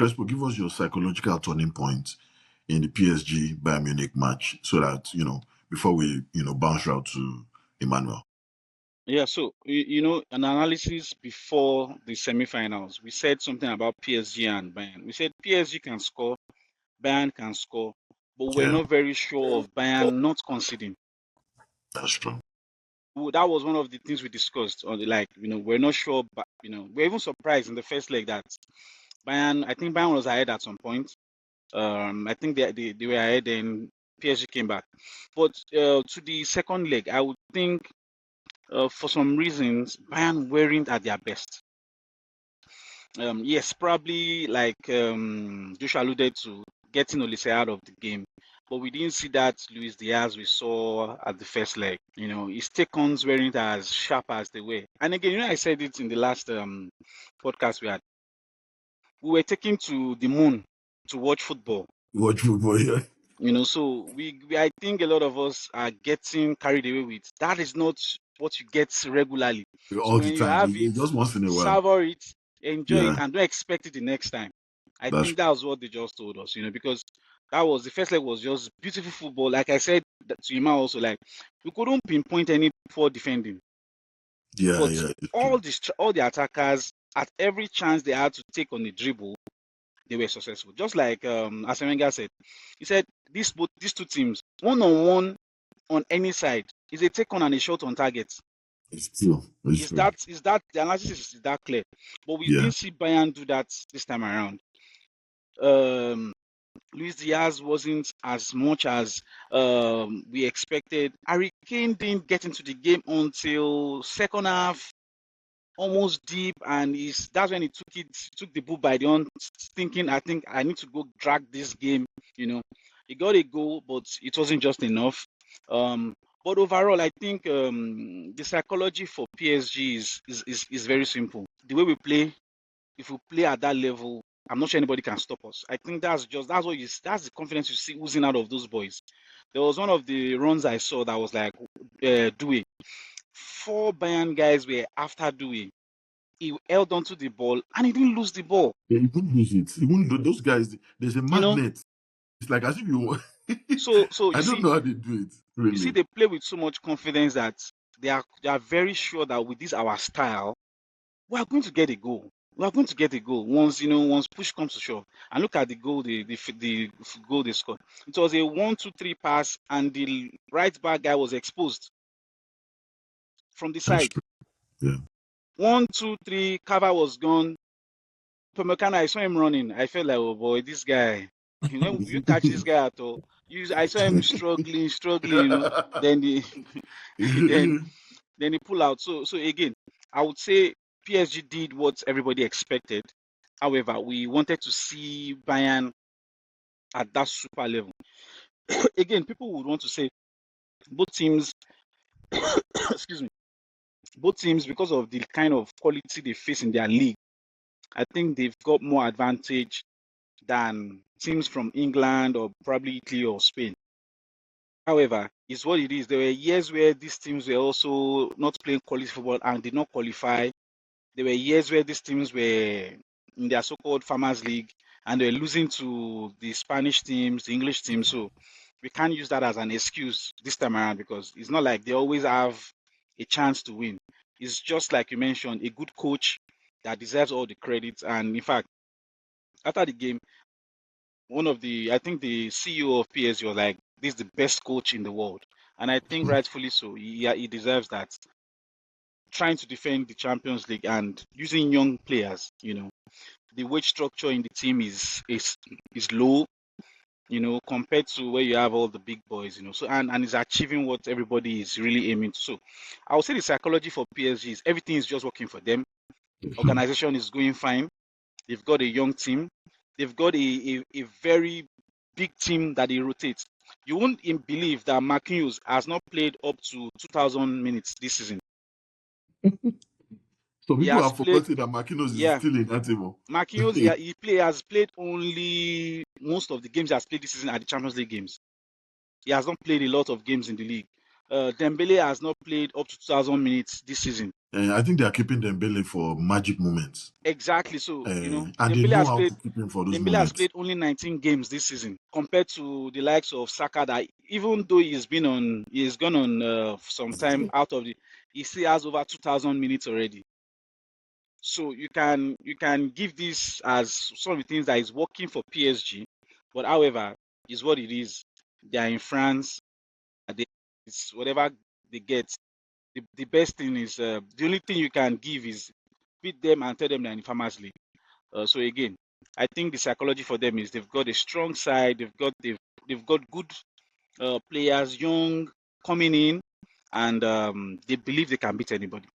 Crespo, give us your psychological turning point in the PSG Bayern Munich match so that, before we, bounce out to Emmanuel. Yeah, so an analysis before the semifinals, we said something about PSG and Bayern. We said PSG can score, Bayern can score, but we're not very sure of Bayern not conceding. That's true. That was one of the things we discussed. We're not sure, but we're even surprised in the first leg that I think Bayern was ahead at some point. I think they were ahead, and PSG came back. But to the second leg, I would think for some reasons Bayern weren't at their best. Yes, probably like Joshua alluded to, getting Olise out of the game. But we didn't see that Luis Diaz we saw at the first leg. His take-ons weren't as sharp as they were. And again, I said it in the last podcast we had. We were taken to the moon to watch football. Yeah. So I think a lot of us are getting carried away with that. Is not what you get regularly. All So when the you time. have it, Just once in a while. savor it, enjoy it, and don't expect it the next time. I think true. that was what they just told us, because that was the first leg was just beautiful football. Like I said to Ima also, like we couldn't pinpoint any poor defending. Yeah, but yeah. all the attackers, at every chance they had to take on the dribble, they were successful. Just like Arsene Wenger said, he said these two teams, one-on-one on any side, is a take on and a shot on target. It's true. Is that the analysis is that clear? But we didn't see Bayern do that this time around. Luis Diaz wasn't as much as we expected. Harry Kane didn't get into the game until second half, almost deep, and that's when he took the bull by the horn, thinking, I think I need to go drag this game. He got a goal, but it wasn't just enough. But overall, I think the psychology for PSG is very simple. The way we play, if we play at that level, I'm not sure anybody can stop us. I think that's the confidence you see oozing out of those boys. There was one of the runs I saw that was like Dewey. 4 Bayern guys were after Dewey. He held onto the ball and he didn't lose the ball. Yeah, he couldn't lose it. Those guys, there's a magnet. It's like as if you. So I don't know how they do it. Really. You see, they play with so much confidence that they are very sure that with this our style, we are going to get a goal. We are going to get a goal once push comes to shove. And look at the goal, the goal they scored. It was a 1-2-3 pass, and the right back guy was exposed from the side. Yeah. 1-2-3, cover was gone. Pemekana, I saw him running. I felt like, oh boy, this guy. You catch this guy at all. I saw him struggling. Then he pull out. So again, I would say PSG did what everybody expected. However, we wanted to see Bayern at that super level. Again, people would want to say both teams, excuse me, both teams, because of the kind of quality they face in their league, I think they've got more advantage than teams from England or probably Italy or Spain. However, it's what it is. There were years where these teams were also not playing quality football and did not qualify. There were years where these teams were in their so-called Farmers League and they were losing to the Spanish teams, the English teams. So we can't use that as an excuse this time around because it's not like they always have a chance to win. It's just like you mentioned, a good coach that deserves all the credit. And in fact, after the game, I think the CEO of PSG was like, this is the best coach in the world. And I think rightfully so. He deserves that. Trying to defend the Champions League and using young players, the wage structure in the team is low, compared to where you have all the big boys, so and is achieving what everybody is really aiming to. So I would say the psychology for PSG is everything is just working for them. Organization is going fine. They've got a young team. They've got a very big team that they rotate. You won't believe that Marquinhos has not played up to 2,000 minutes this season. So people have forgotten that Marquinhos is still in that table. Marquinhos, he has played only most of the games he has played this season at the Champions League games. He has not played a lot of games in the league. Dembele has not played up to 2,000 minutes this season. I think they are keeping Dembele for magic moments. Exactly. So, And they know how to keep him for those Dembele has moments. played only 19 games this season compared to the likes of Saka that even though he's gone on some time out of he still has over 2,000 minutes already. So you can give this as some of the things that is working for PSG, but however, is what it is. They are in France. It's whatever they get. The best thing is the only thing you can give is beat them and tell them they're in Farmers League. So again, I think the psychology for them is they've got a strong side. They've got good players, young coming in, and they believe they can beat anybody.